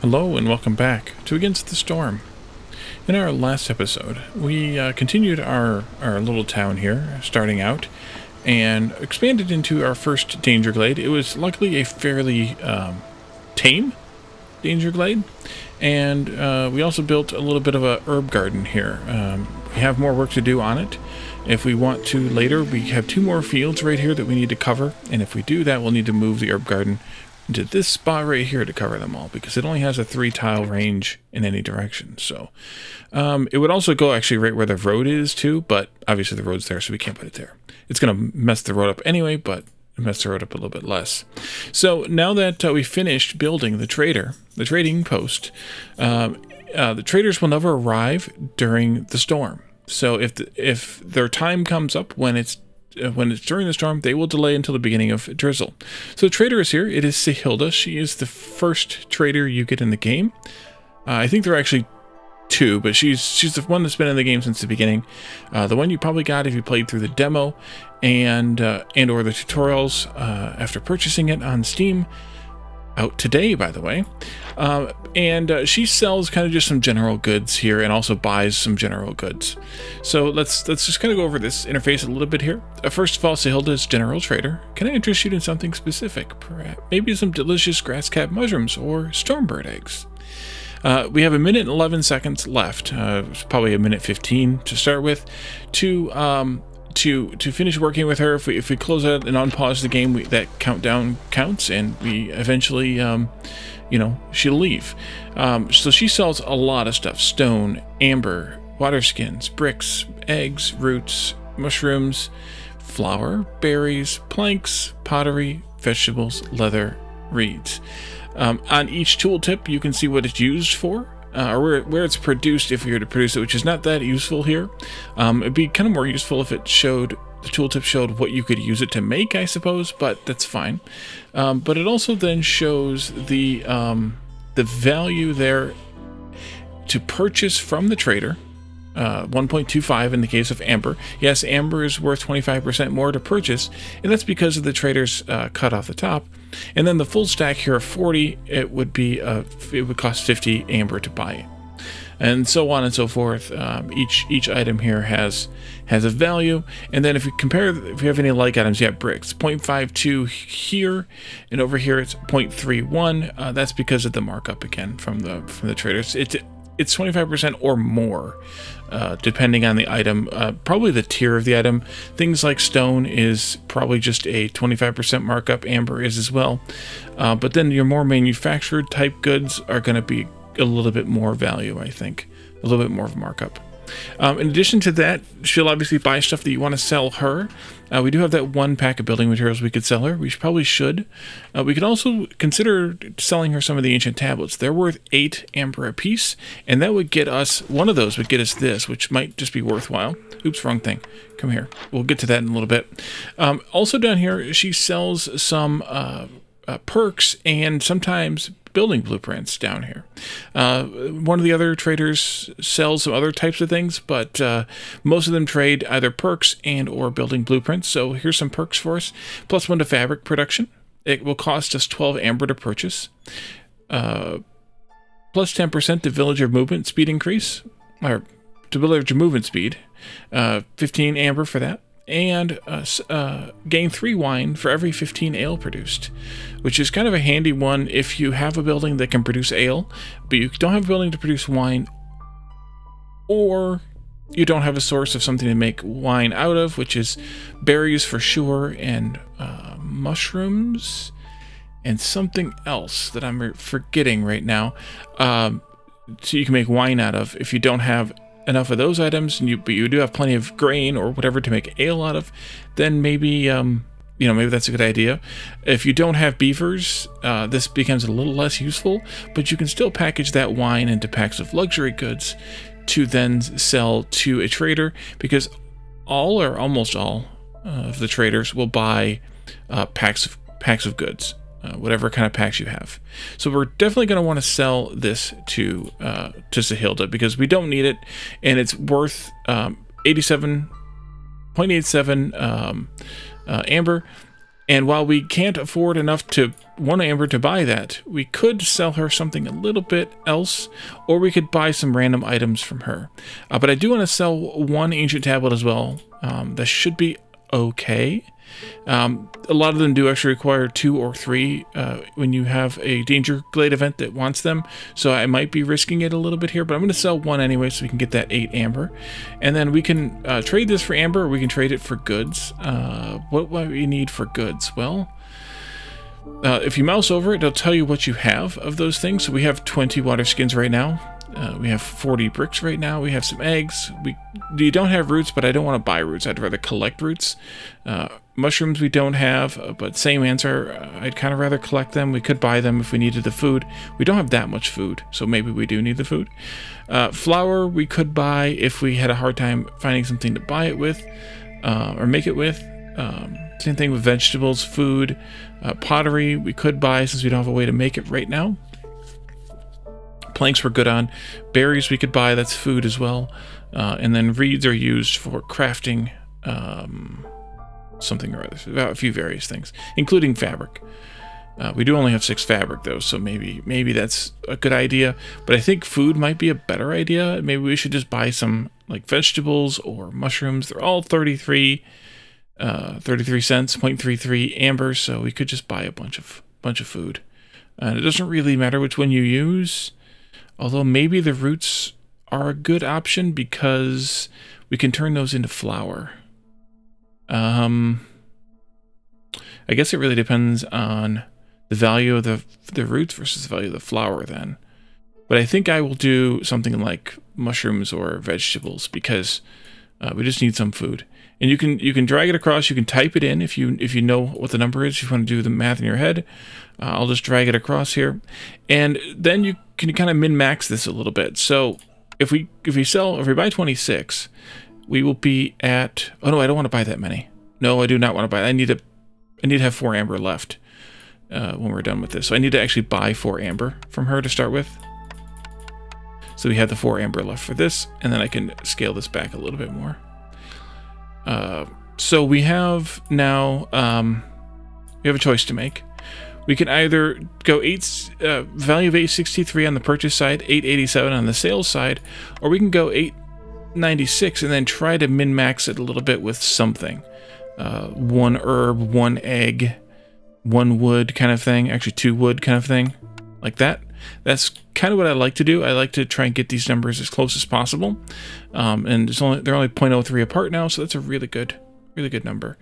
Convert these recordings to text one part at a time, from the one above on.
Hello and welcome back to Against the Storm. In our last episode, we continued our little town here, starting out, and expanded into our first danger glade. It was luckily a fairly tame danger glade, and we also built a little bit of a herb garden here. We have more work to do on it. If we want to later, we have 2 more fields right here that we need to cover, and if we do that, we'll need to move the herb garden into this spot right here to cover them all, because it only has a 3 tile range in any direction. So it would also go actually right where the road is too, but obviously the road's there, so we can't put it there. It's going to mess the road up anyway, but mess the road up a little bit less. So now that we finished building the trading post, the traders will never arrive during the storm. So if their time comes up when it's during the storm, they will delay until the beginning of drizzle. So the trader is here. It is Sehilda. She is the first trader you get in the game. I think there are actually 2, but she's the one that's been in the game since the beginning. The one you probably got if you played through the demo and or the tutorials after purchasing it on Steam. Out today, by the way. She sells kind of just some general goods here and also buys some general goods. So let's just kind of go over this interface a little bit here. First of all, Sehilda is general trader. Can I interest you in something specific? Perhaps maybe some delicious grass-cap mushrooms or stormbird eggs. We have 1 minute and 11 seconds left. It's probably 1 minute 15 to start with. To finish working with her, if we close out and unpause the game, that countdown counts, and we eventually, she'll leave. So she sells a lot of stuff: stone, amber, water skins, bricks, eggs, roots, mushrooms, flour, berries, planks, pottery, vegetables, leather, reeds. On each tooltip, you can see what it's used for. Or where it's produced if you were to produce it, which is not that useful here. It'd be kind of more useful if it showed, the tooltip showed what you could use it to make, I suppose, but that's fine. But it also then shows the value there to purchase from the trader. 1.25 in the case of amber. Yes, amber is worth 25% more to purchase, and that's because of the trader's cut off the top. And then the full stack here of 40, it would cost 50 amber to buy it, and so on and so forth. Each item here has a value, and then if you compare, if you have any like items, you have bricks 0.52 here, and over here it's 0.31. That's because of the markup again from the traders. It's 25% or more, depending on the item, probably the tier of the item. Things like stone is probably just a 25% markup, amber is as well. But then your more manufactured type goods are going to be a little bit more value, I think. A little bit more of a markup. In addition to that, she'll obviously buy stuff that you want to sell her. We do have that 1 pack of building materials we could sell her. We probably should. We could also consider selling her some of the ancient tablets. They're worth 8 amber a piece, and that would get us, one of those would get us this, which might just be worthwhile. Oops, wrong thing. Come here. We'll get to that in a little bit. Also down here, she sells some perks and sometimes building blueprints down here. One of the other traders sells some other types of things, but most of them trade either perks and or building blueprints. So here's some perks for us. +1 to fabric production. It will cost us 12 amber to purchase. +10% to villager movement speed increase, or to villager movement speed. 15 amber for that. And gain 3 wine for every 15 ale produced, which is kind of a handy one if you have a building that can produce ale, but you don't have a building to produce wine, or you don't have a source of something to make wine out of, which is berries for sure, and mushrooms, and something else that I'm forgetting right now. So you can make wine out of. If you don't have enough of those items, and but you do have plenty of grain or whatever to make ale out of, then maybe maybe that's a good idea. If you don't have beavers, this becomes a little less useful, but you can still package that wine into packs of luxury goods to then sell to a trader, because all or almost all of the traders will buy packs of goods. Whatever kind of packs you have. So we're definitely going to want to sell this to Sehilda, because we don't need it, and it's worth 87.87 amber, And while we can't afford enough to one amber to buy that, we could sell her something a little bit else, or we could buy some random items from her. But I do want to sell one ancient tablet as well. That should be okay. A lot of them do actually require 2 or 3 when you have a danger glade event that wants them, so I might be risking it a little bit here, but I'm going to sell one anyway so we can get that 8 amber, and then we can trade this for amber, or we can trade it for goods. What do we need for goods? Well, if you mouse over it, it'll tell you what you have of those things. So we have 20 water skins right now. We have 40 bricks right now. We have some eggs. You don't have roots, but I don't want to buy roots. I'd rather collect roots. Mushrooms we don't have, but same answer. I'd kind of rather collect them. We could buy them if we needed the food. We don't have that much food, so maybe we do need the food. Flour we could buy if we had a hard time finding something to buy it with, or make it with. Same thing with vegetables, food. Pottery we could buy since we don't have a way to make it right now. Planks we're good on. Berries we could buy, that's food as well. And then reeds are used for crafting something or other, a few various things, including fabric. We do only have 6 fabric though, so maybe that's a good idea. But I think food might be a better idea. Maybe we should just buy some like vegetables or mushrooms. They're all 33 cents, 0.33 amber, so we could just buy a bunch of food. And it doesn't really matter which one you use. Although maybe the roots are a good option because we can turn those into flour. I guess it really depends on the value of the roots versus the value of the flour then. But I think I will do something like mushrooms or vegetables because we just need some food. And you can drag it across. You can type it in if you know what the number is. If you want to do the math in your head, I'll just drag it across here, and then you can kind of min-max this a little bit. So if we buy 26, we will be at. Oh no, I don't want to buy that many. No, I do not want to buy. I need to have 4 amber left when we're done with this. So I need to actually buy 4 amber from her to start with. So we have the 4 amber left for this, and then I can scale this back a little bit more. So we have now, we have a choice to make. We can either go value of 863 on the purchase side, 887 on the sales side, or we can go 896 and then try to min-max it a little bit with something. 1 herb, 1 egg, 1 wood kind of thing, actually 2 wood kind of thing, like that. That's kind of what I like to do. I like to try and get these numbers as close as possible. And they're only 0.03 apart now, so that's a really good number.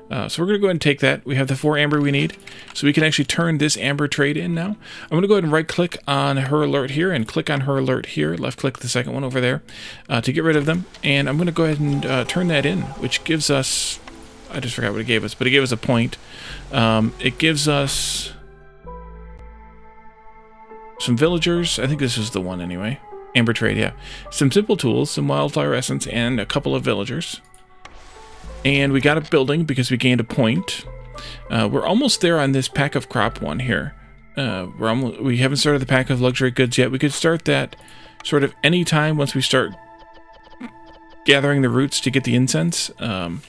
So we're going to go ahead and take that. We have the 4 amber we need, so we can actually turn this amber trade in now. I'm going to go ahead and right-click on her alert here and click on her alert here. Left-click the second one over there to get rid of them. And I'm going to go ahead and turn that in, which gives us... I just forgot what it gave us, but it gave us a point. It gives us... some villagers. I think this is the one anyway. Amber trade, yeah. Some simple tools, some wildflower essence, and a couple of villagers. And we got a building because we gained a point. We're almost there on this pack of crop one here. We haven't started the pack of luxury goods yet. We could start that sort of any time once we start gathering the roots to get the incense. We'll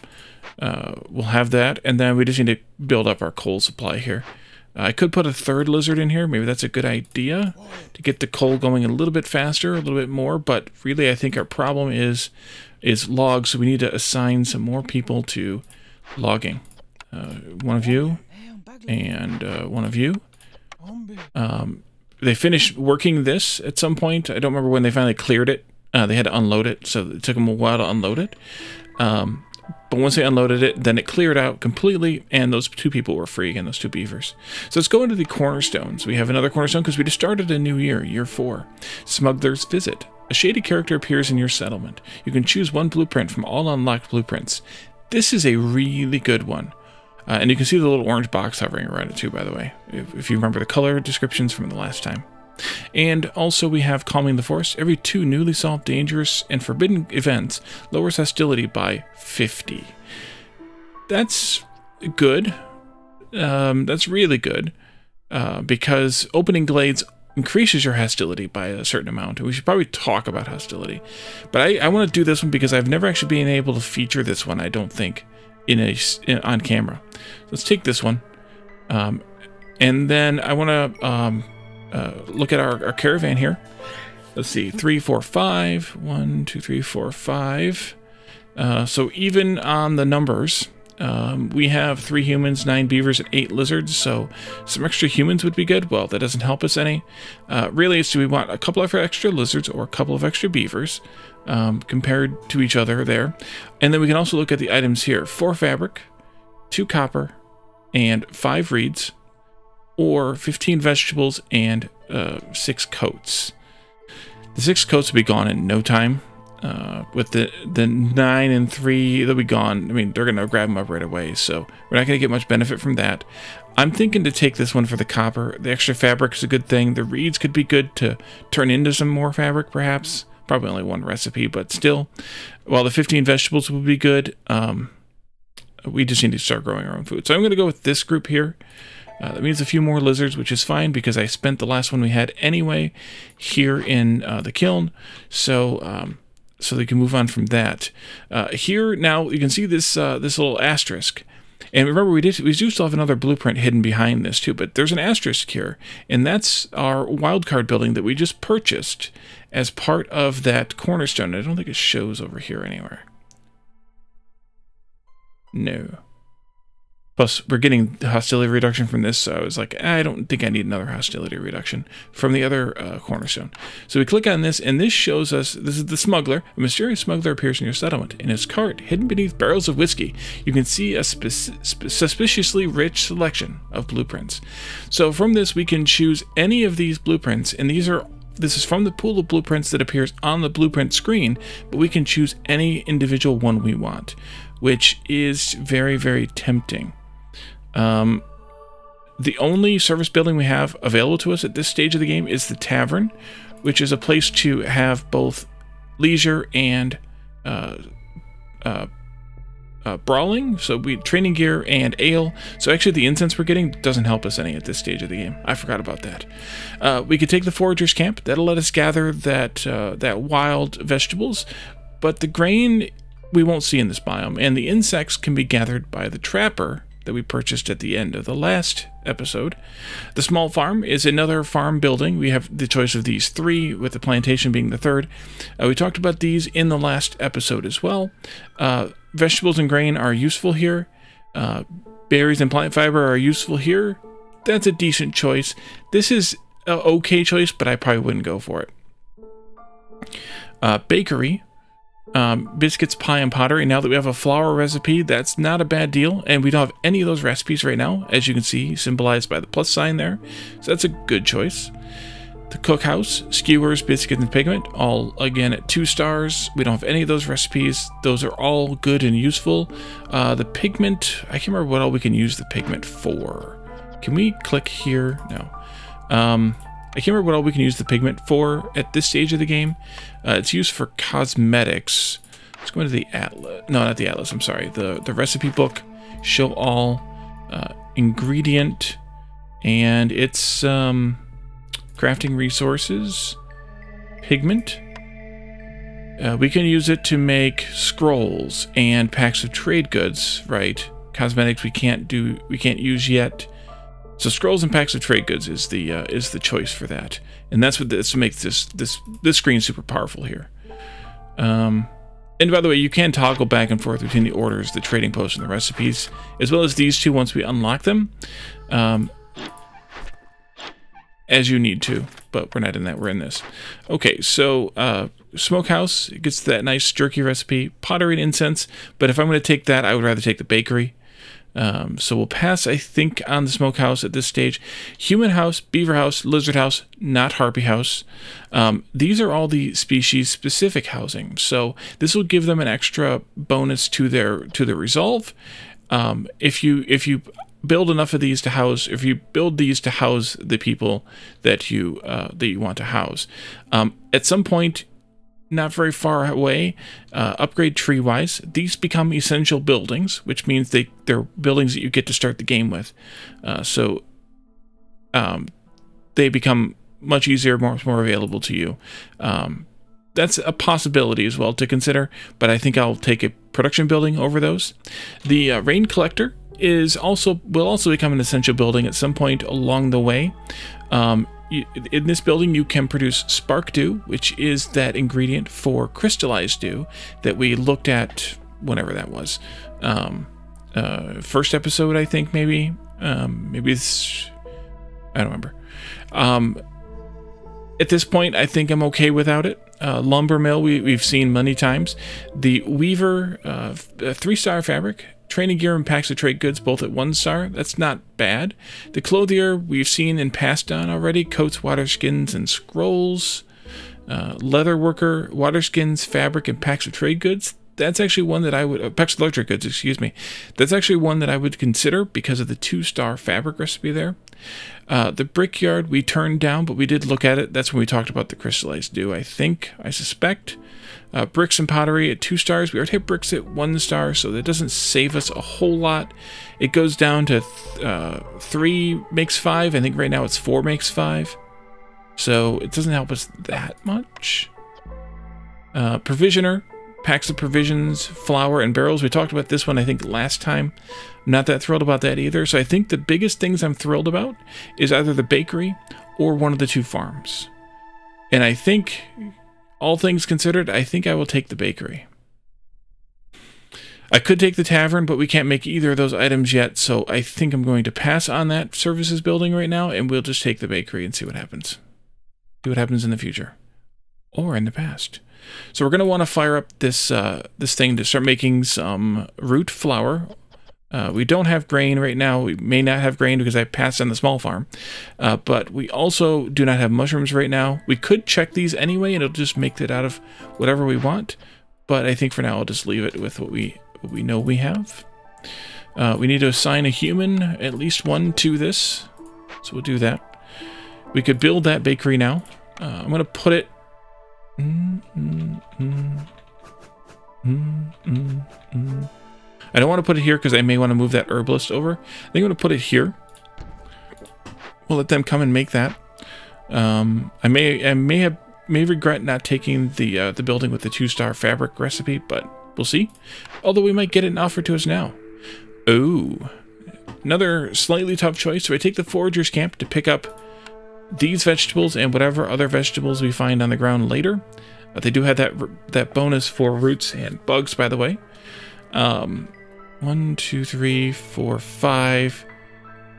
have that, and then we just need to build up our coal supply here. I could put a 3rd lizard in here. Maybe that's a good idea to get the coal going a little bit faster, a little bit more. But really, I think our problem is logs, so we need to assign some more people to logging. One of you and one of you. They finished working this at some point. I don't remember when they finally cleared it. They had to unload it, so it took them a while to unload it. But once they unloaded it, then it cleared out completely, and those 2 people were free again, those 2 beavers. So let's go into the cornerstones. We have another cornerstone because we just started a new year, year 4. Smuggler's Visit. A shady character appears in your settlement. You can choose 1 blueprint from all unlocked blueprints. This is a really good one. And you can see the little orange box hovering around it too, by the way, if you remember the color descriptions from the last time. And also we have Calming the Forest. Every 2 newly solved dangerous and forbidden events lowers hostility by 50. That's good. That's really good. Because opening glades increases your hostility by a certain amount. We should probably talk about hostility. But I want to do this one because I've never actually been able to feature this one, I don't think, on camera. Let's take this one, and then I want to look at our caravan here. Let's see, 3, 4, 5. 1, 2, 3, 4, 5. So even on the numbers, we have 3 humans, 9 beavers, and 8 lizards, so some extra humans would be good. Well, that doesn't help us any. Really, it's do we want a couple of extra lizards or a couple of extra beavers compared to each other there. And then we can also look at the items here. 4 fabric, 2 copper, and 5 reeds, or 15 vegetables and 6 coats. The 6 coats will be gone in no time. With the 9 and 3, they'll be gone. I mean, they're going to grab them up right away, so we're not going to get much benefit from that. I'm thinking to take this one for the copper. The extra fabric is a good thing. The reeds could be good to turn into some more fabric, perhaps. Probably only 1 recipe, but still. While the 15 vegetables would be good, we just need to start growing our own food. So I'm going to go with this group here. That means a few more lizards, which is fine because I spent the last one we had anyway here in the kiln. So they can move on from that. Here now you can see this this little asterisk, and remember we do still have another blueprint hidden behind this too. But there's an asterisk here, and that's our wildcard building that we just purchased as part of that cornerstone. I don't think it shows over here anywhere. No. Plus, we're getting hostility reduction from this, so I was like, I don't think I need another hostility reduction from the other cornerstone. So we click on this, and this shows us, this is the smuggler. A mysterious smuggler appears in your settlement. In his cart, hidden beneath barrels of whiskey, you can see a suspiciously rich selection of blueprints. So from this, we can choose any of these blueprints, and this is from the pool of blueprints that appears on the blueprint screen, but we can choose any individual one we want, which is very, very tempting. The only service building we have available to us at this stage of the game is the tavern, which is a place to have both leisure and brawling, so training gear and ale. So actually the incense we're getting doesn't help us any at this stage of the game. I forgot about that. We could take the forager's camp. That'll let us gather that wild vegetables, but the grain we won't see in this biome, and the insects can be gathered by the trapper that we purchased at the end of the last episode. The small farm is another farm building. We have the choice of these 3, with the plantation being the 3rd. We talked about these in the last episode as well. Vegetables and grain are useful here. Berries and plant fiber are useful here. That's a decent choice. This is an okay choice, but I probably wouldn't go for it. Bakery. Biscuits, pie, and pottery. Now that we have a flour recipe, that's not a bad deal, and we don't have any of those recipes right now, as you can see, symbolized by the plus sign there, so that's a good choice. The cookhouse, skewers, biscuits, and pigment, all again at 2 stars. We don't have any of those recipes. Those are all good and useful. The pigment, I can't remember what all we can use the pigment for. Can we click here? No. I can't remember what all we can use the pigment for at this stage of the game. It's used for cosmetics. Let's go into the atlas. No, not the atlas. I'm sorry. The recipe book. Show all ingredient, and it's crafting resources. Pigment. We can use it to make scrolls and packs of trade goods. Right. Cosmetics we can't use yet. So scrolls and packs of trade goods is the choice for that, and that's what this makes this screen super powerful here. And by the way, you can toggle back and forth between the orders, the trading posts, and the recipes, as well as these 2 once we unlock them, as you need to. But we're not in that; we're in this. Okay, so smokehouse gets that nice jerky recipe, pottery and incense. But if I'm going to take that, I would rather take the bakery. So we'll pass, I think, on the smokehouse at this stage. Human house, beaver house, lizard house, not harpy house. These are all the species-specific housing, so this will give them an extra bonus to their resolve. If you build enough of these to house, if you build these to house the people that you want to house, at some point, not very far away, upgrade tree-wise, these become essential buildings, which means they're buildings that you get to start the game with. So they become much easier, more available to you. That's a possibility as well to consider, but I think I'll take it production building over those. The rain collector will also become an essential building at some point along the way. In this building, you can produce spark dew, which is that ingredient for crystallized dew that we looked at whenever that was. First episode, I think, maybe. Maybe it's... I don't remember. At this point, I think I'm okay without it. Lumber mill, we've seen many times. The weaver, 3-star fabric. Training gear and packs of trade goods, both at 1-star. That's not bad. The clothier, we've seen and passed on already. Coats, water skins, and scrolls. Leather worker, water skins, fabric, and packs of trade goods. That's actually one that I would... packs of electric goods, excuse me. That's actually one that I would consider because of the 2-star fabric recipe there. The brickyard we turned down, but we did look at it. That's when we talked about the crystallized dew, I suspect. Bricks and pottery at 2 stars. We already have bricks at 1 star, so that doesn't save us a whole lot. It goes down to 3 makes 5. I think right now it's 4 makes 5. So it doesn't help us that much. Provisioner. Packs of provisions, flour, and barrels. We talked about this one, I think, last time. I'm not that thrilled about that either. So I think the biggest things I'm thrilled about is either the bakery or one of the 2 farms. And I think, all things considered, I think I will take the bakery. I could take the tavern, but we can't make either of those items yet. So I think I'm going to pass on that services building right now, and we'll just take the bakery and see what happens. See what happens in the future. Or in the past. So we're going to want to fire up this this thing to start making some root flour. We don't have grain right now. We may not have grain because I passed on the small farm. But we also do not have mushrooms right now. We could check these anyway, and it'll just make it out of whatever we want. But I think for now I'll just leave it with what we know we have. We need to assign a human, at least one, to this. So we'll do that. We could build that bakery now. I'm going to put it... I don't want to put it here because I may want to move that herbalist over. I think I'm going to put it here. We'll let them come and make that. I may regret not taking the building with the 2-star fabric recipe, but we'll see. Although we might get it offered to us now. Oh, another slightly tough choice. So I take the forager's camp to pick up these vegetables and whatever other vegetables we find on the ground later. They do have that bonus for roots and bugs, by the way. 1, 2, 3, 4, 5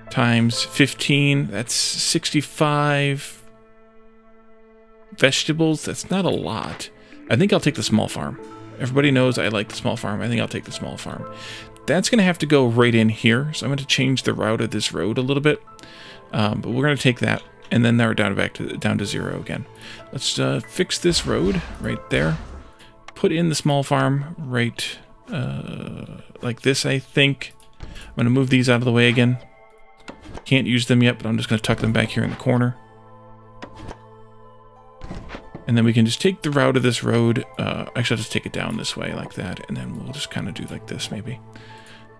times 15. That's 65 vegetables. That's not a lot. I think I'll take the small farm. Everybody knows I like the small farm. I think I'll take the small farm. That's going to have to go right in here. So I'm going to change the route of this road a little bit. But we're going to take that. And then now we're down to 0 again. Let's fix this road right there. Put in the small farm right like this, I think. I'm going to move these out of the way again. Can't use them yet, but I'm just going to tuck them back here in the corner. And then we can just take the route of this road. Actually, I'll just take it down this way like that. And then we'll just kind of do like this maybe.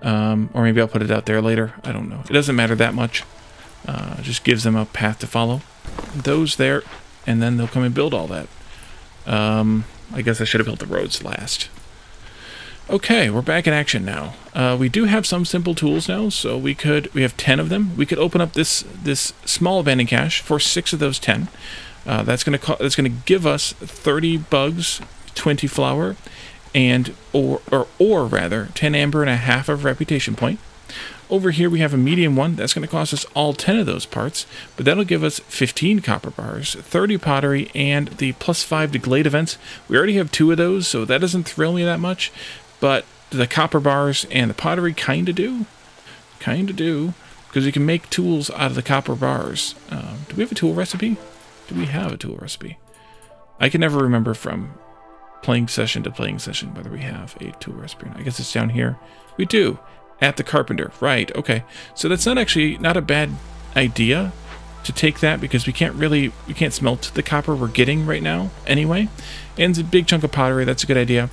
Or maybe I'll put it out there later. I don't know. It doesn't matter that much. Just gives them a path to follow. Those there, and then they'll come and build all that. I guess I should have built the roads last. Okay, we're back in action now. We do have some simple tools now, so we have 10 of them. We could open up this small abandoned cache for 6 of those 10. That's gonna give us 30 bugs, 20 flour, and or rather 10 amber and a half of reputation point. Over here we have a medium one. That's going to cost us all 10 of those parts, but that'll give us 15 copper bars, 30 pottery, and the +5 to glade events. We already have 2 of those, so that doesn't thrill me that much, but the copper bars and the pottery kind of do. Kind of do, because you can make tools out of the copper bars. Do we have a tool recipe? Do we have a tool recipe? I can never remember from playing session to playing session whether we have a tool recipe or not. I guess it's down here. We do. At the carpenter, right? Okay, so that's not a bad idea to take that because we can't smelt the copper we're getting right now anyway, and it's a big chunk of pottery. That's a good idea.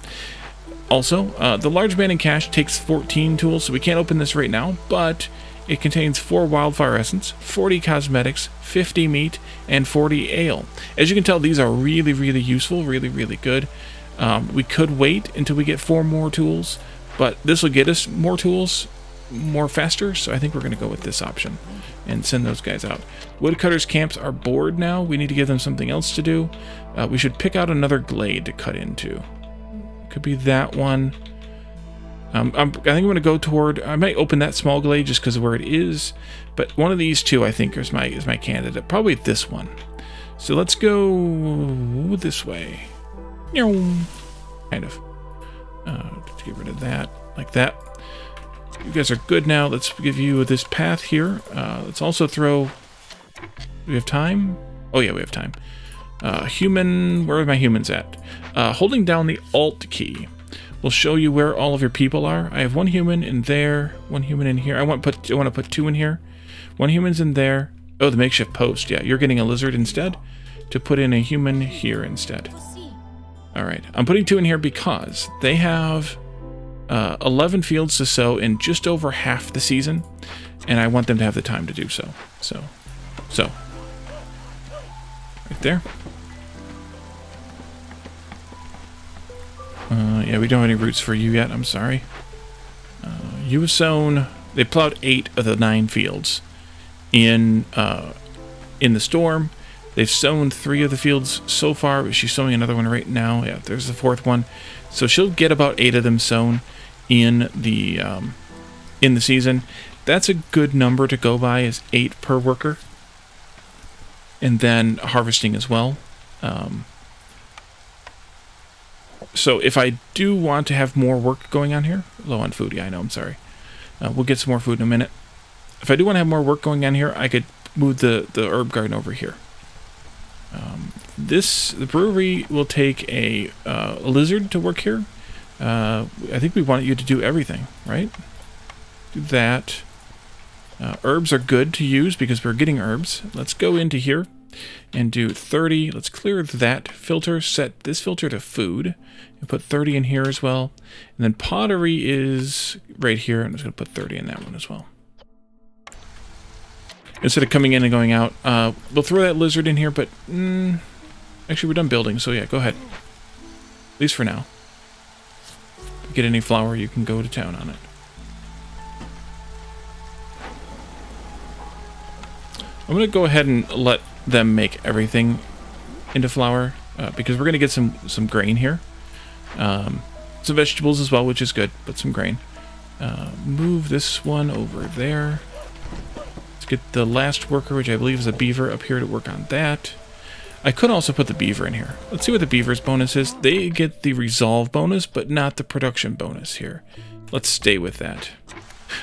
Also, the large abandoned cache takes 14 tools, so we can't open this right now, but it contains 4 wildfire essence, 40 cosmetics, 50 meat, and 40 ale. As you can tell, these are really, really useful, really, really good. We could wait until we get 4 more tools, but this will get us more tools more faster, so I think we're going to go with this option and send those guys out. Woodcutters' camps are bored now. We need to give them something else to do. We should pick out another glade to cut into. Could be that one. I think I'm going to go toward... I might open that small glade just because of where it is, but one of these two I think is my candidate. Probably this one. So let's go this way. Kind of. Let's get rid of that, like that. You guys are good now. Let's give you this path here. Let's also throw... Do we have time? Oh yeah, we have time. Human... Where are my humans at? Holding down the Alt key will show you where all of your people are. I have 1 human in there, 1 human in here. I want to put 2 in here. 1 human's in there. Oh, the makeshift post. Yeah, you're getting a lizard instead. To put in a human here instead. All right, I'm putting 2 in here because they have 11 fields to sow in just over half the season, and I want them to have the time to do so. So, right there. Yeah, we don't have any roots for you yet. I'm sorry. You have sown. They plowed 8 of the 9 fields in the storm. They've sown 3 of the fields so far, but she's sowing another one right now. Yeah, there's the 4th one. So she'll get about 8 of them sown in the season. That's a good number to go by, is 8 per worker. And then harvesting as well. So if I do want to have more work going on here, low on food, yeah, I know, I'm sorry. We'll get some more food in a minute. If I do want to have more work going on here, I could move the herb garden over here. The brewery will take a lizard to work here. I think we want you to do everything, right? Do that. Herbs are good to use because we're getting herbs. Let's go into here and do 30. Let's clear that filter, set this filter to food, and put 30 in here as well. And then pottery is right here. I'm just going to put 30 in that one as well. Instead of coming in and going out, we'll throw that lizard in here, but actually we're done building, so yeah, go ahead. At least for now. If you get any flour, you can go to town on it. I'm going to go ahead and let them make everything into flour, because we're going to get some grain here. Some vegetables as well, which is good, but some grain. Move this one over there. Let's get the last worker, which I believe is a beaver, up here to work on that. I could also put the beaver in here. Let's see what the beaver's bonus is. They get the resolve bonus, but not the production bonus here. Let's stay with that.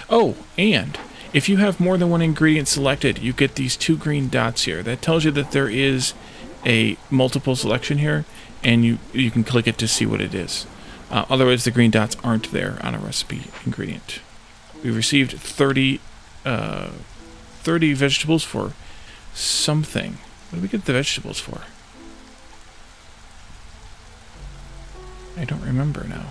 Oh, and if you have more than 1 ingredient selected, you get these 2 green dots here. That tells you that there is a multiple selection here, and you can click it to see what it is. Otherwise, the green dots aren't there on a recipe ingredient. We received 30 vegetables for something. What did we get the vegetables for? I don't remember now.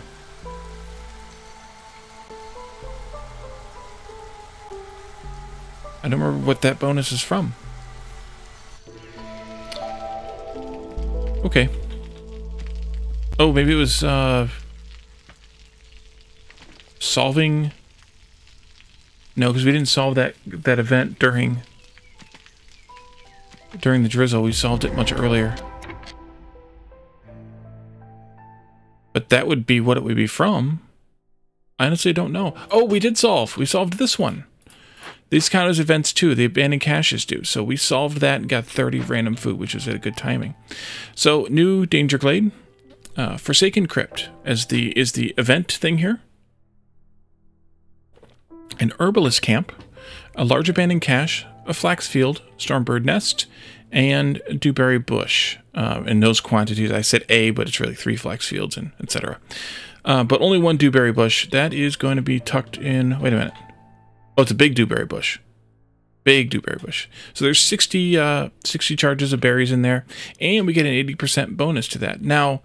I don't remember what that bonus is from. Okay. Oh, maybe it was solving. No, because we didn't solve that event during the drizzle. We solved it much earlier. But that would be what it would be from. I honestly don't know. Oh, we did solve. We solved this one. These count as events too. The abandoned caches do. So we solved that and got 30 random food, which was a good timing. So new danger glade, Forsaken Crypt is the event thing here. An herbalist camp, a large abandoned cache, a flax field, stormbird nest, and dewberry bush. In those quantities, I said A, but it's really 3 flax fields and etc. But only 1 dewberry bush. That is going to be tucked in. Wait a minute. Oh, it's a big dewberry bush. Big dewberry bush. So there's 60 charges of berries in there, and we get an 80% bonus to that. Now,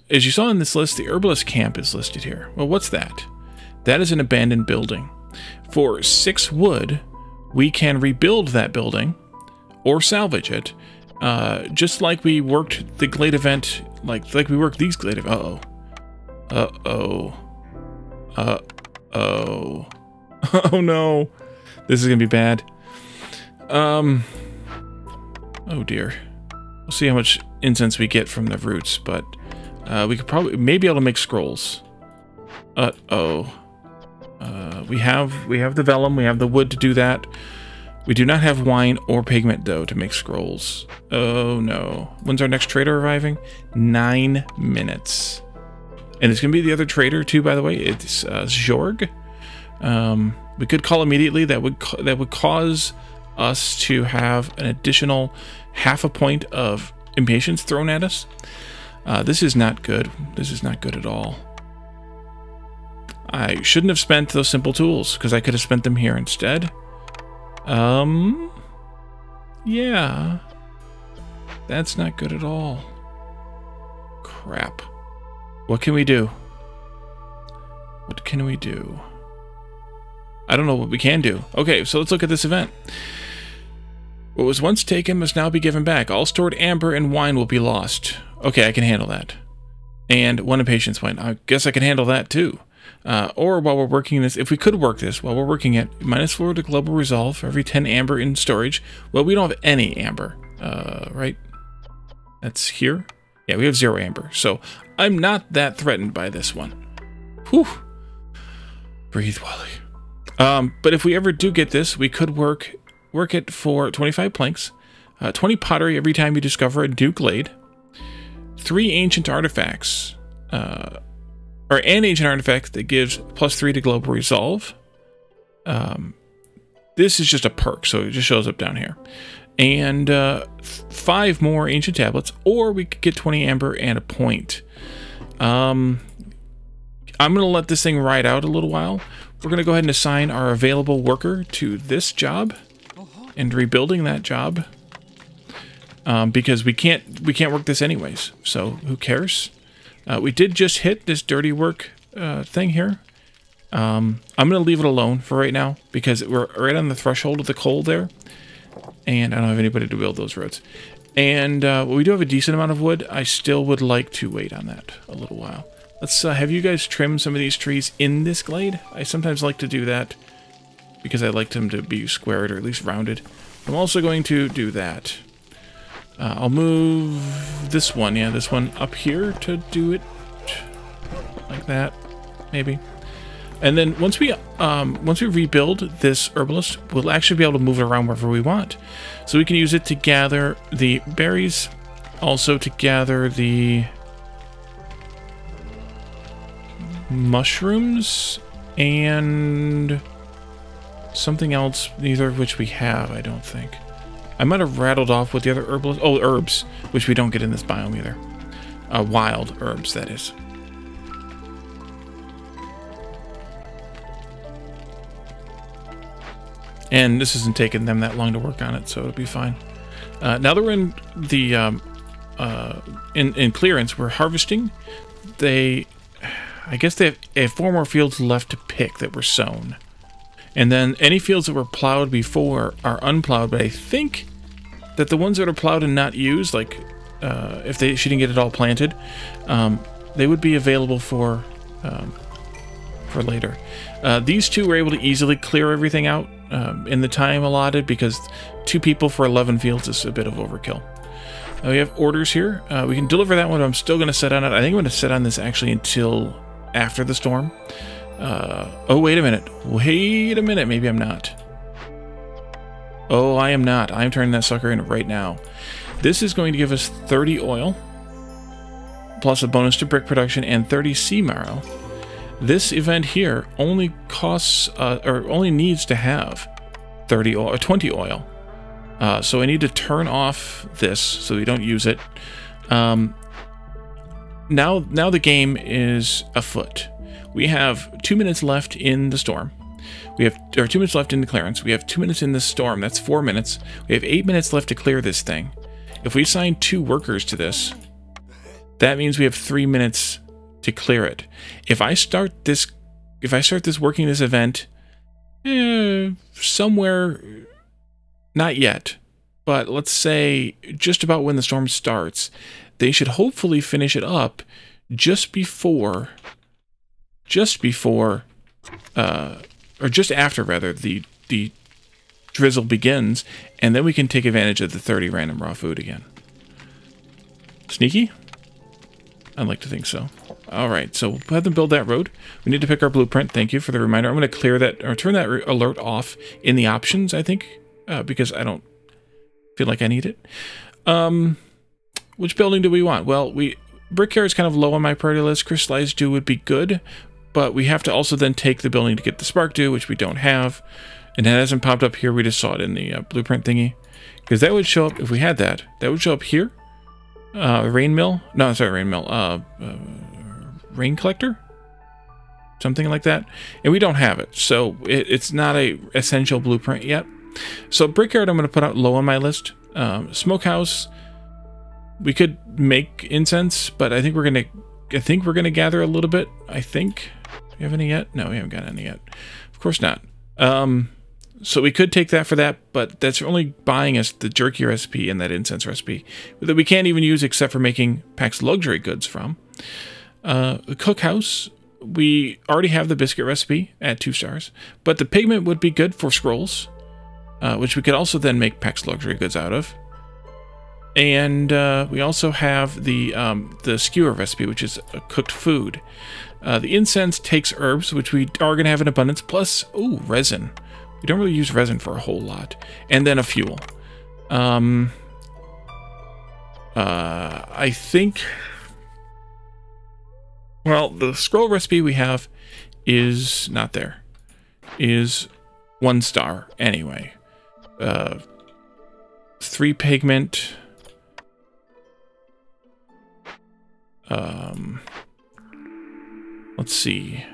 as you saw in this list, the herbalist camp is listed here. Well, what's that? That is an abandoned building. For 6 wood, we can rebuild that building or salvage it, just like we worked the glade event like we work these glade. Uh-oh. Uh-oh. Uh-oh. Oh no. This is gonna be bad. Oh dear. We'll see how much incense we get from the roots, but we could probably maybe able to make scrolls. Uh-oh. We have the vellum, we have the wood to do that. We do not have wine or pigment though to make scrolls. Oh no. When's our next trader arriving? 9 minutes. And it's gonna be the other trader too, by the way. It's Jorg. We could call immediately. That would cause us to have an additional half a point of impatience thrown at us. This is not good. This is not good at all. I shouldn't have spent those simple tools, because I could have spent them here instead. Yeah. That's not good at all. Crap. What can we do? What can we do? I don't know what we can do. Okay, so let's look at this event. What was once taken must now be given back. All stored amber and wine will be lost. Okay, I can handle that. And 1 impatience point. I guess I can handle that too. Or while we're working this, if we could work this while we're working it, -4 to global resolve for every 10 amber in storage. Well, we don't have any amber, right? That's here. Yeah, we have 0 amber. So I'm not that threatened by this one. Whew. Breathe, Wally. But if we ever do get this, we could work it for 25 planks, 20 pottery every time you discover a new glade, 3 ancient artifacts, or an ancient artifact that gives +3 to global resolve. This is just a perk, so it just shows up down here. And 5 more ancient tablets, or we could get 20 amber and a point. I'm going to let this thing ride out a little while. We're going to go ahead and assign our available worker to this job and rebuilding that job, because we can't work this anyways. So who cares? We did just hit this dirty work thing here. I'm going to leave it alone for right now because we're right on the threshold of the coal there, and I don't have anybody to build those roads. And we do have a decent amount of wood. I still would like to wait on that a little while. Let's have you guys trim some of these trees in this glade. I sometimes like to do that because I like them to be squared or at least rounded. I'm also going to do that. I'll move this one, yeah, this one up here to do it like that, maybe. And then once we rebuild this herbalist, we'll actually be able to move it around wherever we want. So we can use it to gather the berries, also to gather the mushrooms, and something else, neither of which we have, I don't think. I might have rattled off what the other herbalist... Oh, herbs, which we don't get in this biome either. Wild herbs, that is. And this isn't taking them that long to work on it, so it'll be fine. Now that we're in the in clearance, we're harvesting. I guess they have 4 more fields left to pick that were sown. And then any fields that were plowed before are unplowed, but I think that the ones that are plowed and not used, like if she didn't get it all planted, they would be available for later. These 2 were able to easily clear everything out in the time allotted, because 2 people for 11 fields is a bit of overkill. We have orders here. We can deliver that one, but I'm still going to set on it. I think I'm going to set on this actually until after the storm. Oh, wait a minute. Wait a minute. Maybe I'm not. Oh, I am not. I'm turning that sucker in right now. This is going to give us 30 oil, plus a bonus to brick production, and 30 sea marrow. This event here only costs, or only needs to have 30 oil, or 20 oil. So I need to turn off this so we don't use it. Now the game is afoot. We have 2 minutes left in the storm. We have 2 minutes left in the clearance. We have 2 minutes in the storm. That's 4 minutes. We have 8 minutes left to clear this thing. If we assign 2 workers to this, that means we have 3 minutes to clear it. If I start this working this event somewhere, not yet, but let's say just about when the storm starts, they should hopefully finish it up just before, or just after, rather, the drizzle begins, and then we can take advantage of the 30 random raw food again. Sneaky? I'd like to think so. All right, so we'll have them build that road. We need to pick our blueprint. Thank you for the reminder. I'm going to clear that, or turn that alert off in the options, I think, because I don't feel like I need it. Which building do we want? Well, Brickyard is kind of low on my priority list. Crystallized Dew would be good, but we have to also then take the building to get the Spark Dew, which we don't have. And that hasn't popped up here. We just saw it in the blueprint thingy. Because that would show up, if we had that, that would show up here. Rain Mill? No, sorry, Rain Mill. Rain Collector? Something like that. And we don't have it. So it's not a essential blueprint yet. So Brickyard I'm going to put out low on my list. Smokehouse, we could make incense, but I think we're gonna gather a little bit. I think. Do we have any yet? No, we haven't got any yet. Of course not. So we could take that for that, but that's only buying us the jerky recipe and that incense recipe that we can't even use except for making Pax luxury goods from. The cookhouse, we already have the biscuit recipe at 2 stars, but the pigment would be good for scrolls, which we could also then make Pax luxury goods out of. And we also have the skewer recipe, which is a cooked food. The incense takes herbs, which we are going to have in abundance, plus, ooh, resin. We don't really use resin for a whole lot. And then a fuel. I think, well, the scroll recipe we have is not there. Is 1 star anyway. 3 pigment. Let's see.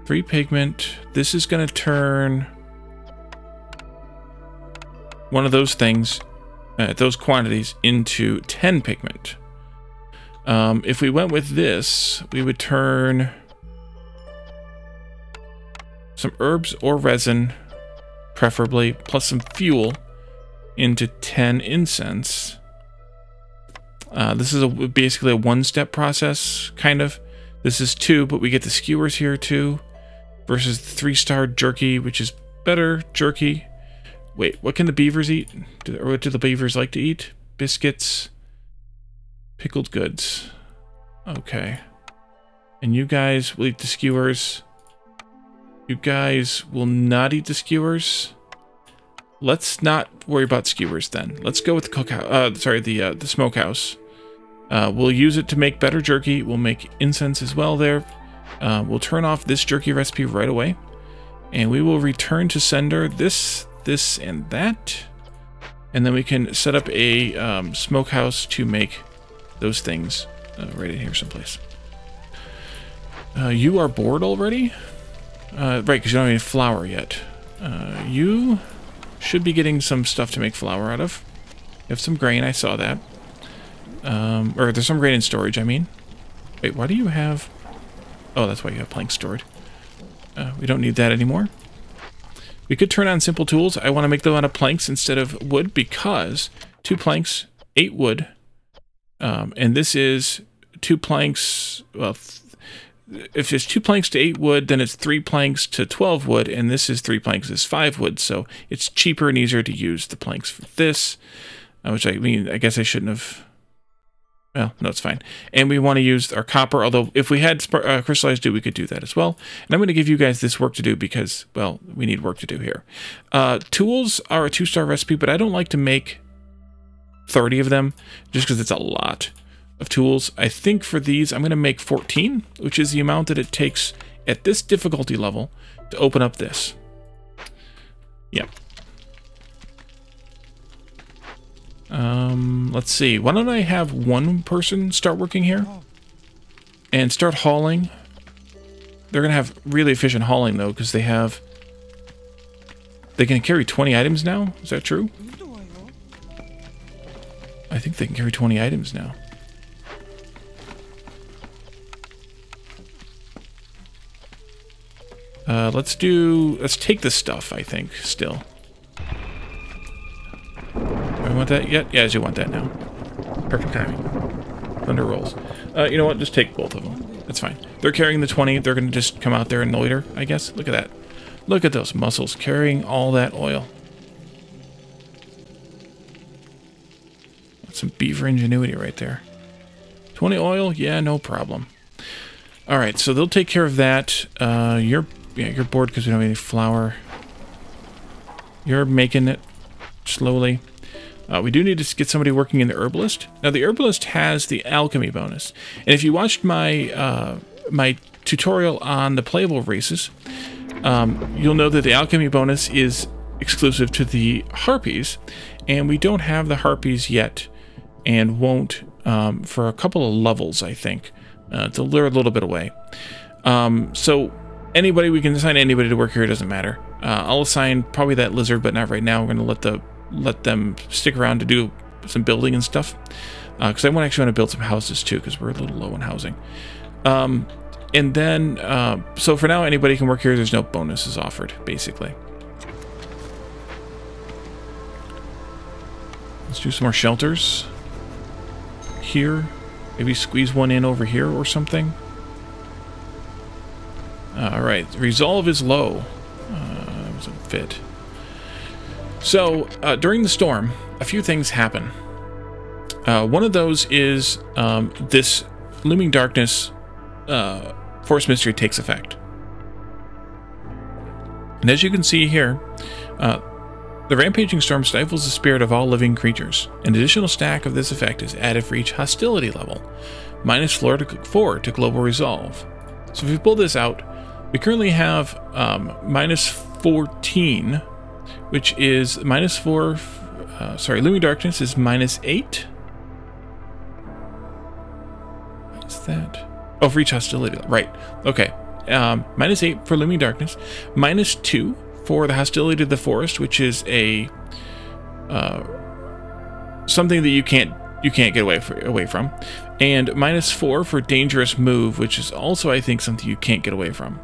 3 pigment. This is going to turn one of those things, those quantities, into 10 pigment. If we went with this, we would turn some herbs or resin, preferably, plus some fuel, into 10 incense. This is basically a 1-step process, kind of. This is 2, but we get the skewers here too, versus the 3-star jerky, which is better jerky. Wait, what can the beavers eat? Or what do the beavers like to eat? Biscuits, pickled goods. Okay. And you guys will eat the skewers. You guys will not eat the skewers. Let's not worry about skewers then. Let's go with the cookhouse. The smokehouse. We'll use it to make better jerky. We'll make incense as well there. We'll turn off this jerky recipe right away. And we will return to sender this, and that. And then we can set up a smokehouse to make those things right in here someplace. You are bored already? Right, because you don't have any flour yet. You should be getting some stuff to make flour out of. You have some grain, I saw that. Or there's some grain in storage, I mean. Wait, why do you have... Oh, that's why you have planks stored. We don't need that anymore. We could turn on simple tools. I want to make them out of planks instead of wood because 2 planks, 8 wood. And this is 2 planks... Well, if it's 2 planks to 8 wood, then it's 3 planks to 12 wood, and this is 3 planks is 5 wood, so it's cheaper and easier to use the planks for this, which I mean, I guess I shouldn't have... Well, no, it's fine. And we want to use our copper, although if we had crystallized dew, we could do that as well. And I'm going to give you guys this work to do because, well, we need work to do here. Tools are a 2-star recipe, but I don't like to make 30 of them just because it's a lot of tools. I think for these, I'm going to make 14, which is the amount that it takes at this difficulty level to open up this. Yep. Let's see. Why don't I have 1 person start working here and start hauling? They're going to have really efficient hauling, though, because they can carry 20 items now. Is that true? I think they can carry 20 items now. Let's take this stuff, I think, still. Do I want that yet? Yes, you want that now. Perfect timing. Thunder rolls. You know what? Just take both of them. That's fine. They're carrying the 20. They're going to just come out there and loiter, I guess. Look at that. Look at those muscles carrying all that oil. That's some beaver ingenuity right there. 20 oil? Yeah, no problem. All right, so they'll take care of that. You're bored because we don't have any flour. You're making it slowly. We do need to get somebody working in the herbalist. Now, the herbalist has the alchemy bonus. And if you watched my my tutorial on the playable races, you'll know that the alchemy bonus is exclusive to the harpies, and we don't have the harpies yet, and won't for a couple of levels, I think. They're a little bit away. So anybody, we can assign anybody to work here, it doesn't matter. I'll assign probably that lizard, but not right now. We're going to let them stick around to do some building and stuff. Because I actually want to build some houses too, because we're a little low on housing. And then, so for now, anybody can work here. There's no bonuses offered, basically. Let's do some more shelters here. Maybe squeeze one in over here or something. Alright, resolve is low. Doesn't fit. So, during the storm, a few things happen. One of those is this looming darkness force mystery takes effect. And as you can see here, the rampaging storm stifles the spirit of all living creatures. An additional stack of this effect is added for each hostility level, -4 to global resolve. So if we pull this out, we currently have -14, which is -4. Sorry, looming darkness is -8. What's that? Oh, for each hostility, right? Okay, -8 for looming darkness, -2 for the hostility of the forest, which is a something that you can't get away from, and -4 for dangerous move, which is also, I think, something you can't get away from.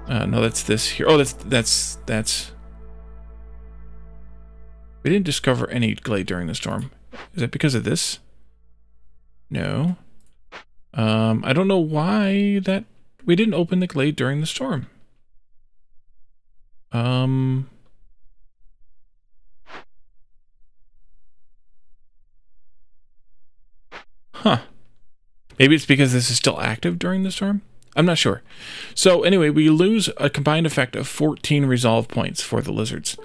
No, that's this here. Oh, that's. We didn't discover any glade during the storm. Is it because of this? No. I don't know why that we didn't open the glade during the storm. Huh. Maybe it's because this is still active during the storm? I'm not sure. So anyway, we lose a combined effect of 14 resolve points for the lizards.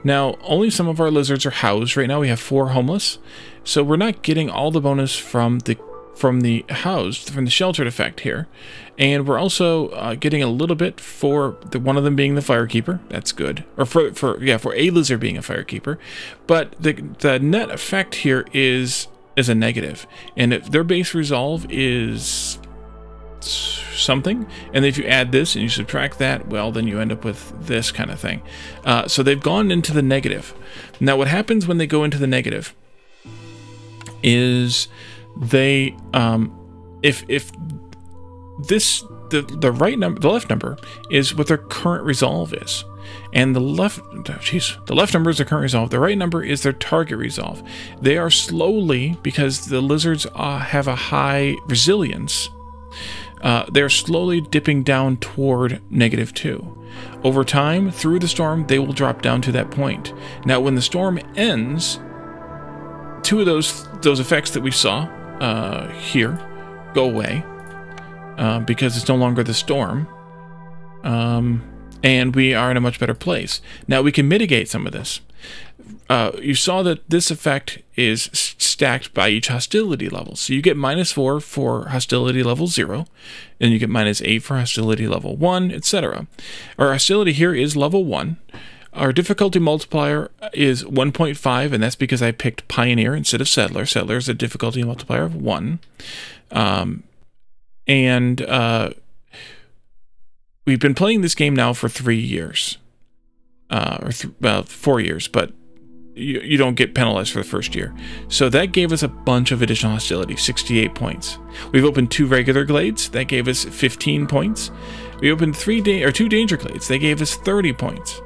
Now, only some of our lizards are housed. Right now we have 4 homeless. So we're not getting all the bonus from the sheltered effect here. And we're also getting a little bit for one of them being the firekeeper. That's good. Or for a lizard being a firekeeper. But the net effect here is a negative. And if their base resolve is something, and if you add this and you subtract that, well, then you end up with this kind of thing. So they've gone into the negative. Now, what happens when they go into the negative is they, if this the right number, the left number is what their current resolve is, and the left number is their current resolve. The right number is their target resolve. They are slowly, because the lizards have a high resilience. They're slowly dipping down toward -2. Over time, through the storm, they will drop down to that point. Now, when the storm ends, 2 of those effects that we saw here go away because it's no longer the storm, and we are in a much better place. Now, we can mitigate some of this. You saw that this effect is stacked by each hostility level. So you get -4 for hostility level 0, and you get -8 for hostility level 1, etc. Our hostility here is level 1. Our difficulty multiplier is 1.5, and that's because I picked Pioneer instead of Settler. Settler is a difficulty multiplier of 1. We've been playing this game now for 3 years. Well, 4 years, but you don't get penalized for the first year. So that gave us a bunch of additional hostility, 68 points. We've opened 2 regular glades. That gave us 15 points. We opened 2 danger glades. They gave us 30 points.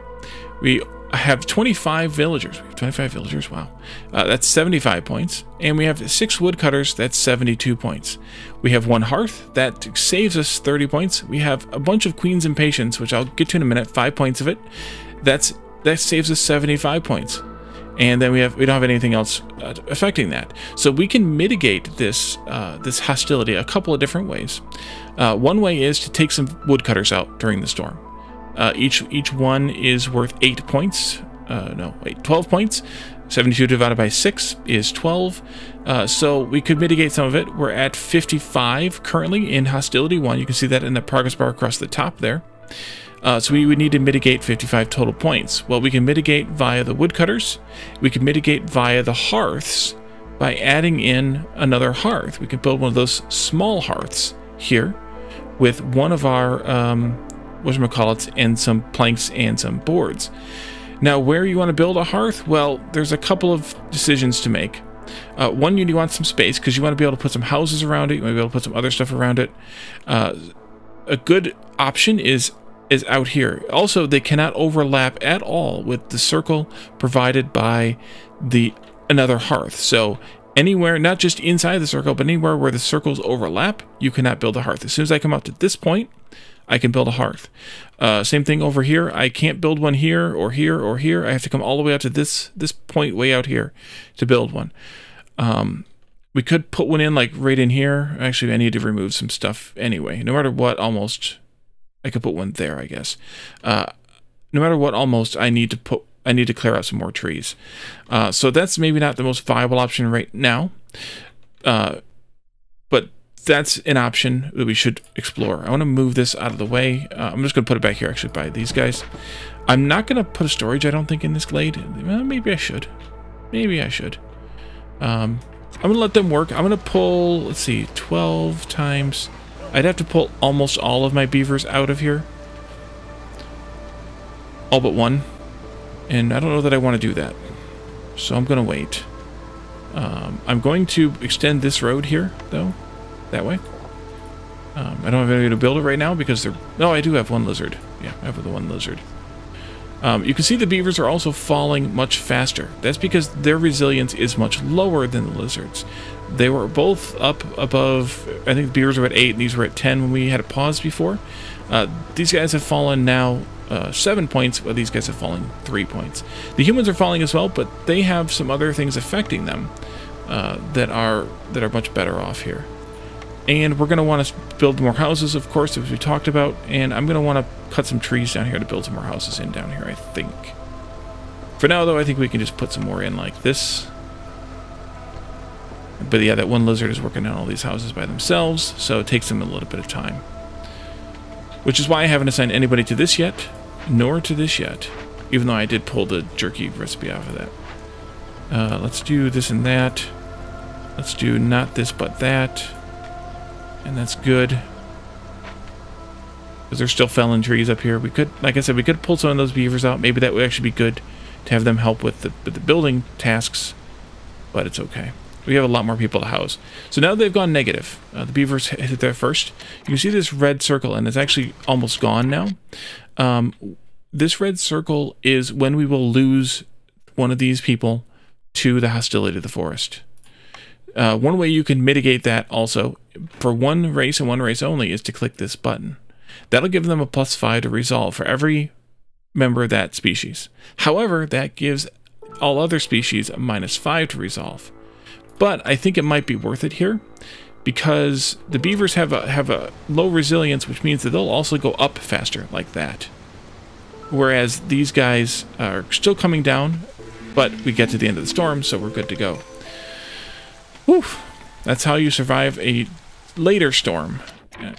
We have 25 villagers. We have 25 villagers, wow. That's 75 points. And we have 6 woodcutters, that's 72 points. We have 1 hearth, that saves us 30 points. We have a bunch of queens and patience, which I'll get to in a minute, 5 points of it. That saves us 75 points. And then we don't have anything else affecting that. So we can mitigate this this hostility a couple of different ways. One way is to take some woodcutters out during the storm. Each one is worth 8 points. 12 points. 72 divided by 6 is 12. So we could mitigate some of it. We're at 55 currently in hostility 1. You can see that in the progress bar across the top there. So we would need to mitigate 55 total points. Well, we can mitigate via the woodcutters. We can mitigate via the hearths by adding in another hearth. We can build one of those small hearths here with one of our whatchamacallits and some planks and some boards. Now, where you want to build a hearth? Well, there's a couple of decisions to make. One, you want some space because you want to be able to put some houses around it. You want to be able to put some other stuff around it. A good option is out here. Also, they cannot overlap at all with the circle provided by another hearth. So anywhere, not just inside the circle, but anywhere where the circles overlap, you cannot build a hearth. As soon as I come up to this point, I can build a hearth. Same thing over here. I can't build one here or here or here. I have to come all the way out to this point way out here to build one. We could put one in like right in here. Actually, I need to remove some stuff anyway. No matter what, almost I could put one there, I guess. No matter what, almost I need to clear out some more trees. So that's maybe not the most viable option right now. But that's an option that we should explore. I want to move this out of the way. I'm just going to put it back here, actually, by these guys. I'm not going to put a storage, I don't think, in this glade. Well, maybe I should. Maybe I should. I'm going to let them work. I'm going to pull, let's see, 12 times. I'd have to pull almost all of my beavers out of here. All but one. And I don't know that I want to do that. So I'm going to wait. I'm going to extend this road here, though. That way. I don't have any way to build it right now because they're... No, I do have one lizard. Yeah, I have the one lizard. You can see the beavers are also falling much faster. That's because their resilience is much lower than the lizards. They were both up above... I think the beavers were at 8 and these were at 10 when we had a pause before. These guys have fallen now 7 points, while these guys have fallen 3 points. The humans are falling as well, but they have some other things affecting them that are much better off here. And we're going to want to build more houses, of course, as we talked about. And I'm going to want to cut some trees down here to build some more houses in down here, I think. For now, though, I think we can just put some more in like this. But yeah, that one lizard is working on all these houses by themselves, so it takes them a little bit of time. Which is why I haven't assigned anybody to this yet, nor to this yet. Even though I did pull the jerky recipe off of that. Let's do this and that. Let's do not this, but that. And that's good. Because there's still felling trees up here. We could, like I said, we could pull some of those beavers out. Maybe that would actually be good to have them help with the building tasks. But it's okay. We have a lot more people to house. So now they've gone negative. The beavers hit there first. You can see this red circle, and it's actually almost gone now. This red circle is when we will lose one of these people to the hostility of the forest. One way you can mitigate that also, for one race and one race only, is to click this button. That'll give them a +5 to resolve for every member of that species. However, that gives all other species a -5 to resolve. But I think it might be worth it here, because the beavers have a low resilience, which means that they'll also go up faster, like that. Whereas these guys are still coming down, but we get to the end of the storm, so we're good to go. Whew. That's how you survive a later storm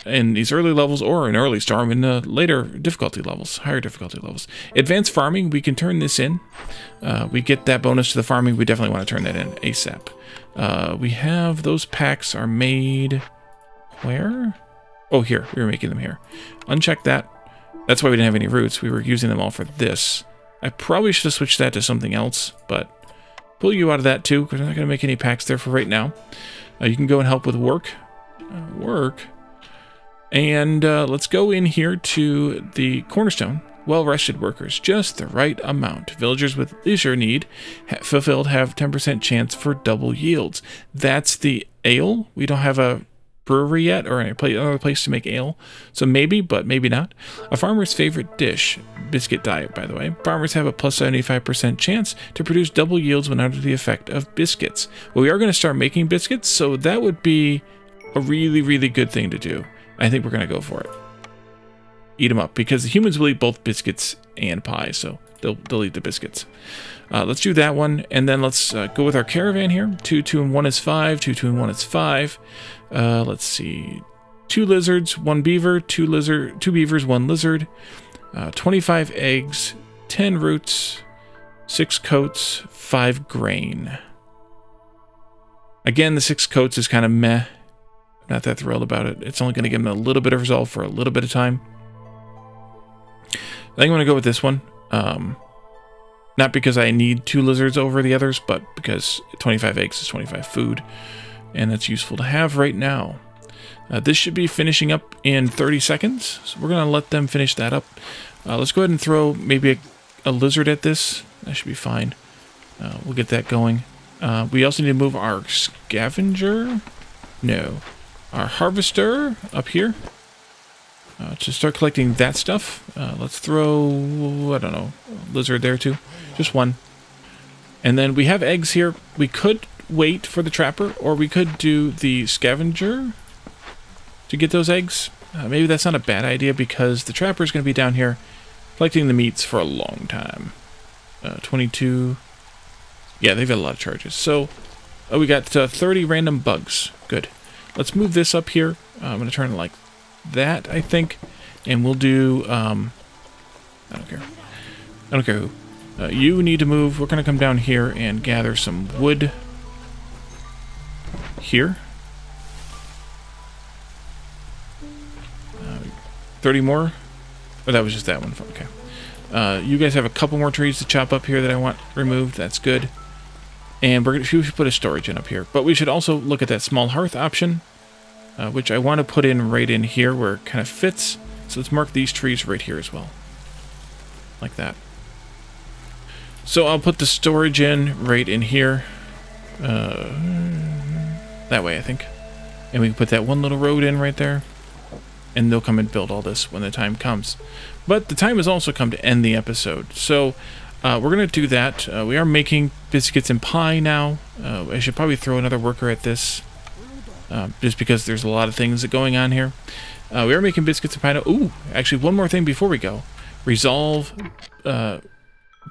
in these early levels, or an early storm in the later difficulty levels, higher difficulty levels. Advanced farming, we can turn this in. We get that bonus to the farming. We definitely want to turn that in ASAP. We have those packs are made where? Oh, here. We were making them here. Uncheck that. That's why we didn't have any roots. We were using them all for this. I probably should have switched that to something else, but pull you out of that too, because we're not going to make any packs there for right now. You can go and help with work. And let's go in here to the Cornerstone. well-rested workers, just the right amount. Villagers with leisure need fulfilled have 10% chance for double yields. That's the ale. We don't have a brewery yet, or another place to make ale, so maybe, but maybe not. A farmer's favorite dish, biscuit diet, by the way. Farmers have a plus 75% chance to produce double yields when under the effect of biscuits. Well, we are going to start making biscuits, so that would be a really, really good thing to do. I think we're going to go for it. Eat them up, because the humans will eat both biscuits and pie, so they'll eat the biscuits. Let's do that one, and then let's go with our caravan here. 2, 2, and 1 is 5. 2, 2, and 1 is 5. Let's see. 2 lizards, 1 beaver, 2 beavers, 1 lizard. 25 eggs, 10 roots, 6 coats, 5 grain. Again, the 6 coats is kind of meh. Not that thrilled about it. It's only going to give them a little bit of resolve for a little bit of time. I think I'm going to go with this one. Not because I need 2 lizards over the others, but because 25 eggs is 25 food, and that's useful to have right now. This should be finishing up in 30 seconds, so we're going to let them finish that up. Let's go ahead and throw maybe a lizard at this. That should be fine. We'll get that going. We also need to move our scavenger. No. Our harvester up here. To start collecting that stuff. Let's throw, I don't know, a lizard there too. Just 1. And then we have eggs here. We could wait for the trapper, or we could do the scavenger to get those eggs. Maybe that's not a bad idea, because the trapper is going to be down here collecting the meats for a long time. 22. Yeah, they've got a lot of charges. So we got 30 random bugs. Good. Let's move this up here. I'm going to turn it like that, I think. And we'll do... I don't care. I don't care who. You need to move. We're going to come down here and gather some wood. Here. 30 more? Oh, that was just that one. Okay. You guys have a couple more trees to chop up here that I want removed. That's good. And we should put a storage in up here. But we should also look at that small hearth option, which I want to put in right in here where it kind of fits. So let's mark these trees right here as well. Like that. So I'll put the storage in right in here. That way, I think. And we can put that one little road in right there. And they'll come and build all this when the time comes. But the time has also come to end the episode. So we're going to do that. We are making biscuits and pie now. I should probably throw another worker at this. Just because there's a lot of things going on here. We are making biscuits and pie now. Ooh, actually one more thing before we go. Resolve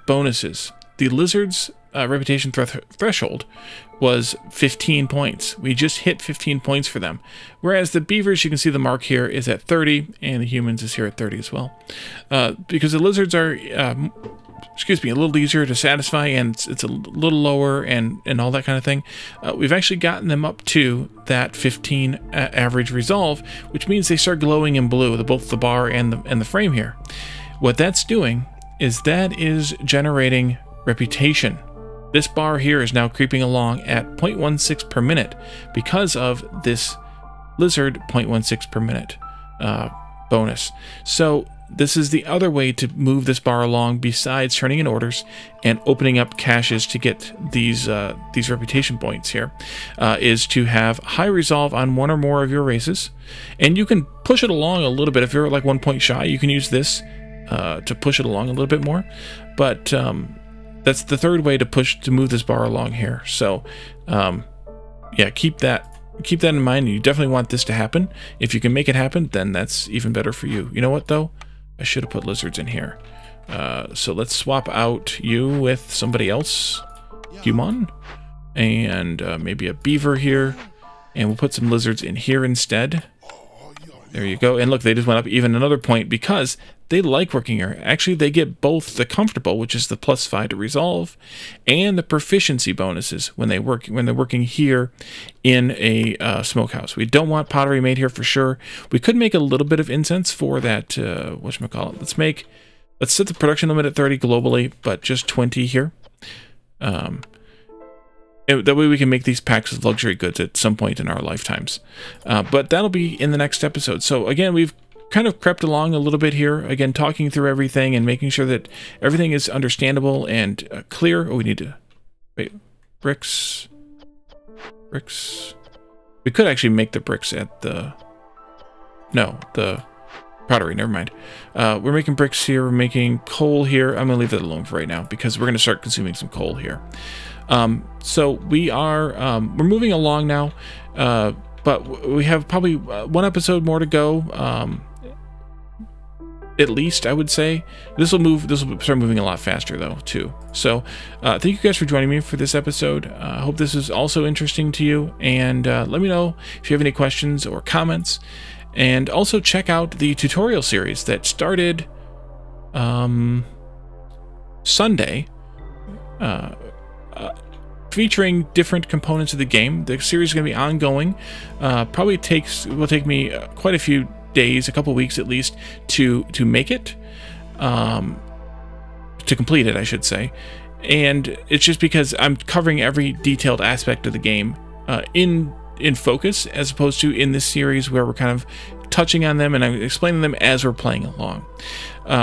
bonuses. The lizard's reputation threshold was 15 points. We just hit 15 points for them. Whereas the beavers, you can see the mark here, is at 30, and the humans is here at 30 as well. Because the lizards are, a little easier to satisfy, and it's a little lower, and all that kind of thing. We've actually gotten them up to that 15 average resolve, which means they start glowing in blue, both the bar and the frame here. What that's doing is that is generating reputation. This bar here is now creeping along at 0.16 per minute because of this lizard 0.16 per minute bonus. So this is the other way to move this bar along besides turning in orders and opening up caches to get these reputation points here, is to have high resolve on one or more of your races. And you can push it along a little bit. If you're like 1 point shy, you can use this to push it along a little bit more. But that's the third way to move this bar along here. So yeah, keep that in mind. You definitely want this to happen. If you can make it happen, then that's even better for you. You know what though? I should have put lizards in here. So let's swap out you with somebody else. Human. And maybe a beaver here. And we'll put some lizards in here instead. There you go. And look, they just went up even another point because they like working here. Actually, they get both the comfortable, which is the +5 to resolve, and the proficiency bonuses when they're working here in a smokehouse. We don't want pottery made here for sure. We could make a little bit of incense for that. Whatchamacallit? Let's set the production limit at 30 globally, but just 20 here. That way we can make these packs of luxury goods at some point in our lifetimes. But that'll be in the next episode. So again, we've kind of crept along a little bit here, again, talking through everything and making sure that everything is understandable and clear. Oh, we need to... Wait, bricks. Bricks. We could actually make the bricks at the... No, the pottery, never mind. We're making bricks here, we're making coal here. I'm going to leave that alone for right now because we're going to start consuming some coal here. So we are, we're moving along now, but we have probably one episode more to go, at least, I would say. This will start moving a lot faster, though, too. So, thank you guys for joining me for this episode. I hope this is also interesting to you, and let me know if you have any questions or comments. And also check out the tutorial series that started Sunday, featuring different components of the game. The series is going to be ongoing. Probably will take me quite a few days, a couple weeks at least, to make it, to complete it, I should say. And it's just because I'm covering every detailed aspect of the game in focus, as opposed to in this series where we're kind of touching on them and I'm explaining them as we're playing along.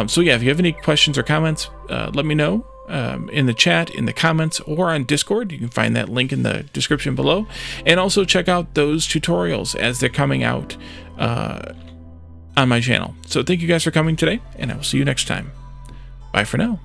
So yeah, if you have any questions or comments, let me know in the chat, in the comments, or on Discord. You can find that link in the description below. And also check out those tutorials as they're coming out on my channel. So thank you guys for coming today, and I will see you next time. Bye for now.